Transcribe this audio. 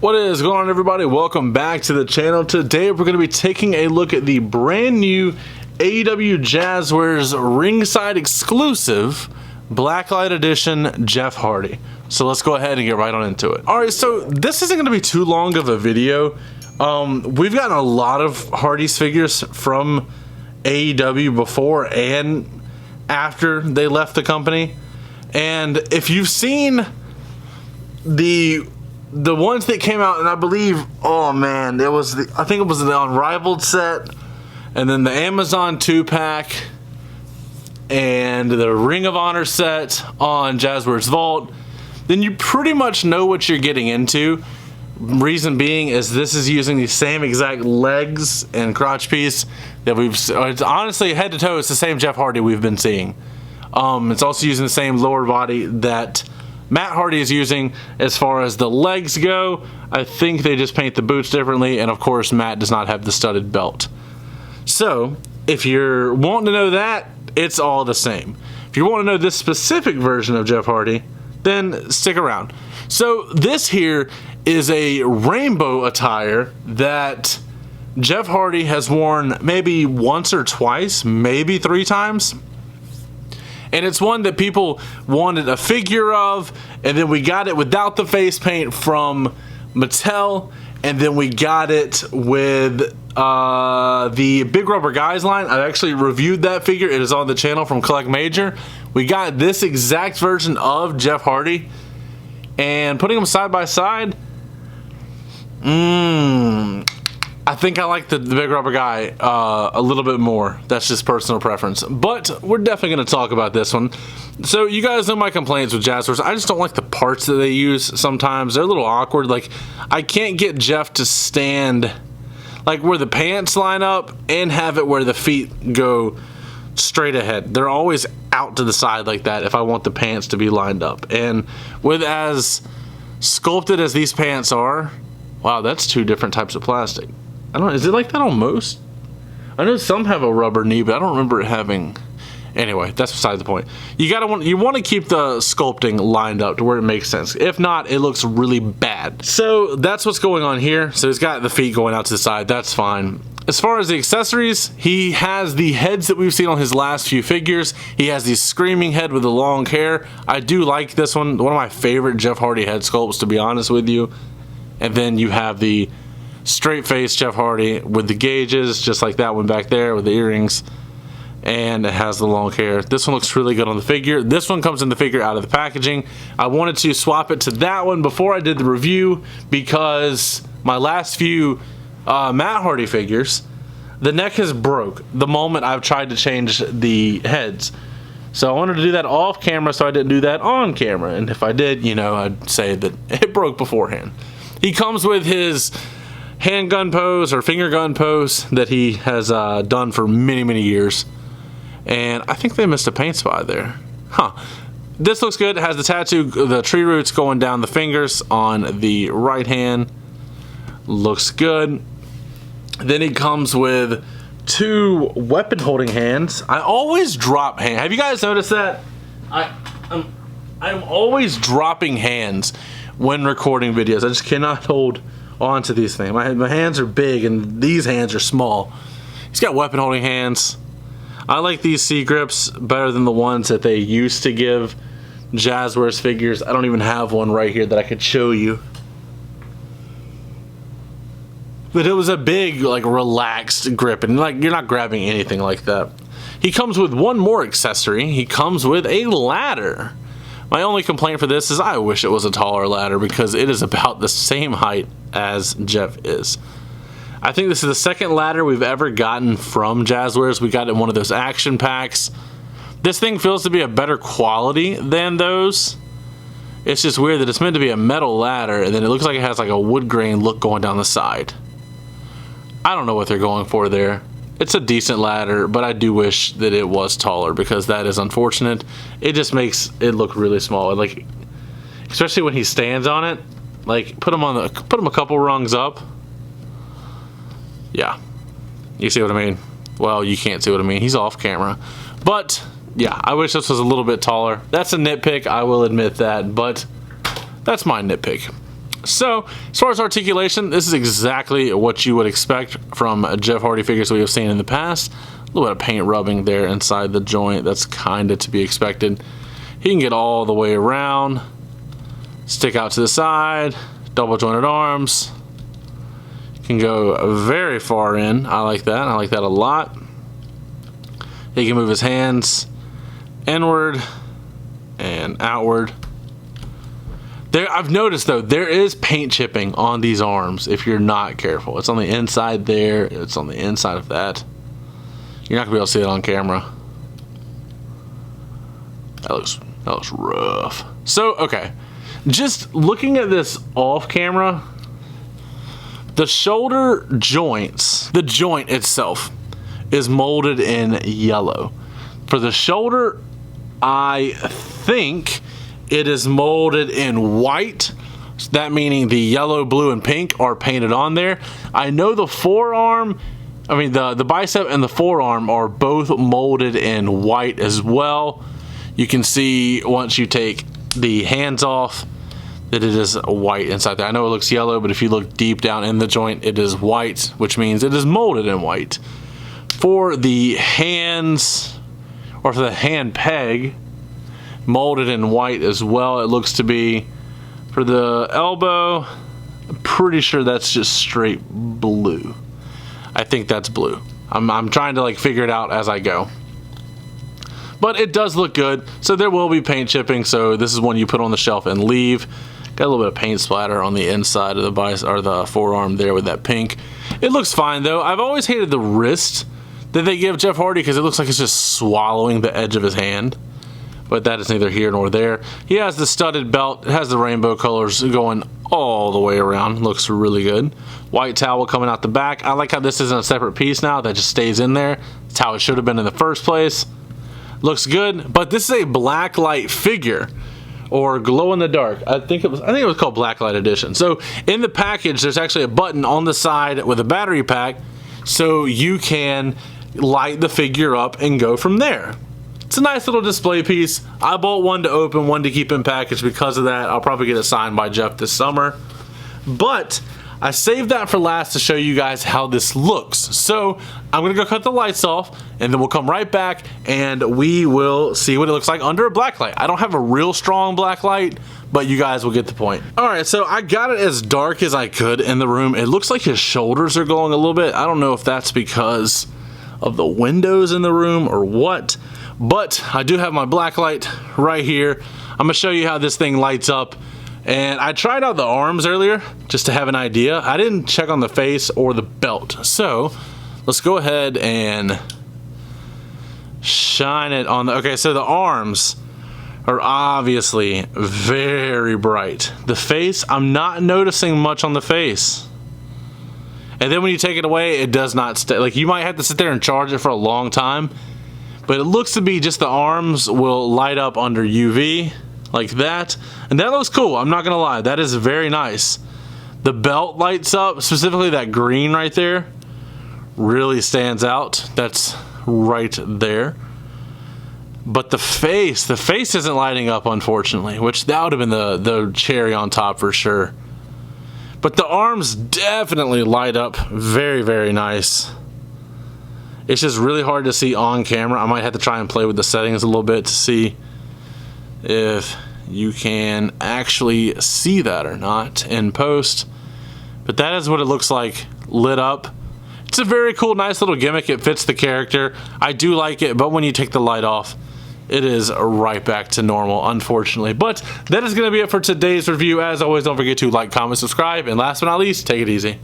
What is going on, everybody? Welcome back to the channel. Today we're going to be taking a look at the brand new AEW Jazwares Ringside exclusive Blacklight edition Jeff Hardy. So let's go ahead and get right on into it. Alright, so this isn't going to be too long of a video. We've gotten a lot of Hardy's figures from AEW before and after they left the company. And if you've seen the ones that came out, and I believe, oh man, it was I think it was the Unrivaled set, and then the Amazon 2-pack, and the Ring of Honor set on Jazwares Vault, then you pretty much know what you're getting into. Reason being is this is using the same exact legs and crotch piece that it's honestly head to toe, it's the same Jeff Hardy we've been seeing. It's also using the same lower body that Matt Hardy is using. As far as the legs go, I think they just paint the boots differently, and of course Matt does not have the studded belt. So if you're wanting to know that, it's all the same. If you want to know this specific version of Jeff Hardy, then stick around. So this here is a rainbow attire that Jeff Hardy has worn maybe once or twice, maybe 3 times. And it's one that people wanted a figure of, and then we got it without the face paint from Mattel, and then we got it with the Big Rubber Guys line. I actually reviewed that figure. It is on the channel from Collect Major. We got this exact version of Jeff Hardy, and putting them side by side, I think I like the Big Rubber Guy a little bit more. That's just personal preference. But we're definitely going to talk about this one. So you guys know my complaints with Jazwares. I just don't like the parts that they use sometimes. They're a little awkward. Like, I can't get Jeff to stand like where the pants line up and have it where the feet go straight ahead. They're always out to the side like that if I want the pants to be lined up. And with as sculpted as these pants are, wow, that's 2 different types of plastic. I don't know, is it like that on most? I know some have a rubber knee, but I don't remember it having. Anyway, that's beside the point. You want to keep the sculpting lined up to where it makes sense. If not, it looks really bad. So that's what's going on here. So he's got the feet going out to the side. That's fine. As far as the accessories, he has the heads that we've seen on his last few figures. He has the screaming head with the long hair. I do like this one. One of my favorite Jeff Hardy head sculpts, to be honest with you. And then you have the straight face Jeff Hardy with the gauges, just like that one back there with the earrings, and it has the long hair. This one looks really good on the figure. This one comes in the figure out of the packaging. I wanted to swap it to that one before I did the review because my last few Matt Hardy figures, the neck has broke the moment I've tried to change the heads. So I wanted to do that off camera, so I didn't do that on camera. And if I did, you know, I'd say that it broke beforehand. He comes with his handgun pose or finger gun pose that he has done for many years, and I think they missed a paint spot there. This looks good. It has the tattoo, the tree roots going down the fingers on the right hand. Looks good. Then he comes with 2 weapon holding hands. I always drop hands. Have you guys noticed that? I'm always dropping hands when recording videos. I just cannot hold onto these things. My hands are big and these hands are small. He's got weapon holding hands. I like these C-grips better than the ones that they used to give Jazwares figures. I don't even have one right here that I could show you. But it was a big, like, relaxed grip, and like you're not grabbing anything like that. He comes with one more accessory. He comes with a ladder. My only complaint for this is I wish it was a taller ladder because it is about the same height as Jeff is. I think this is the second ladder we've ever gotten from Jazwares. We got it in one of those action packs. This thing feels to be a better quality than those. It's just weird that it's meant to be a metal ladder and then it looks like it has like a wood grain look going down the side. I don't know what they're going for there. It's a decent ladder, but I do wish that it was taller because that is unfortunate. It just makes it look really small. Like, especially when he stands on it. Like, put him a couple rungs up. Yeah, you see what I mean? Well, you can't see what I mean. He's off camera, but yeah, I wish this was a little bit taller. That's a nitpick, I will admit that, but that's my nitpick. So, as far as articulation, this is exactly what you would expect from Jeff Hardy figures we have seen in the past. A little bit of paint rubbing there inside the joint. That's kind of to be expected. He can get all the way around, stick out to the side, double jointed arms. Can go very far in. I like that. I like that a lot. He can move his hands inward and outward. I've noticed though, there is paint chipping on these arms if you're not careful. It's on the inside there. It's on the inside of that. You're not gonna be able to see it on camera. That looks rough. So, okay. Just looking at this off camera, the shoulder joints, the joint itself is molded in yellow. For the shoulder, I think it is molded in white. That meaning the yellow, blue, and pink are painted on there. I know the forearm, the bicep and the forearm are both molded in white as well. You can see once you take the hands off that it is white inside there. I know it looks yellow, but if you look deep down in the joint, it is white, which means it is molded in white. For the hands, or for the hand peg, molded in white as well, it looks to be. For the elbow, I'm pretty sure that's just straight blue. I think that's blue. I'm trying to like figure it out as I go. But it does look good. So there will be paint chipping, so this is one you put on the shelf and leave. Got a little bit of paint splatter on the inside of the bicep or the forearm there with that pink. It looks fine though. I've always hated the wrist that they give Jeff Hardy because it looks like it's just swallowing the edge of his hand. But that is neither here nor there. He has the studded belt. It has the rainbow colors going all the way around. Looks really good. White towel coming out the back. I like how this isn't a separate piece now. That just stays in there. That's how it should have been in the first place. Looks good. But this is a Blacklight figure. Or glow in the dark. I think it was called Blacklight Edition. So in the package, there's actually a button on the side with a battery pack. So you can light the figure up and go from there. It's a nice little display piece. I bought one to open, one to keep in package because of that. I'll probably get it signed by Jeff this summer. But I saved that for last to show you guys how this looks. So I'm gonna go cut the lights off and then we'll come right back and we will see what it looks like under a blacklight. I don't have a real strong blacklight, but you guys will get the point. All right, so I got it as dark as I could in the room. It looks like his shoulders are glowing a little bit. I don't know if that's because of the windows in the room or what. But I do have my blacklight right here. I'm gonna show you how this thing lights up. And I tried out the arms earlier just to have an idea. I didn't check on the face or the belt. So let's go ahead and shine it on the, okay, so the arms are obviously very bright. The face, I'm not noticing much on the face. And then when you take it away, it does not stay. Like you might have to sit there and charge it for a long time. But it looks to be just the arms will light up under UV like that. And that looks cool, I'm not gonna lie, that is very nice. The belt lights up, specifically that green right there, really stands out. That's right there. But the face isn't lighting up unfortunately, which that would have been the cherry on top for sure. But the arms definitely light up very, very nice. It's just really hard to see on camera. I might have to try and play with the settings a little bit to see if you can actually see that or not in post. But that is what it looks like lit up. It's a very cool, nice little gimmick. It fits the character. I do like it, but when you take the light off, it is right back to normal, unfortunately. But that is going to be it for today's review. As always, don't forget to like, comment, subscribe, and last but not least, take it easy.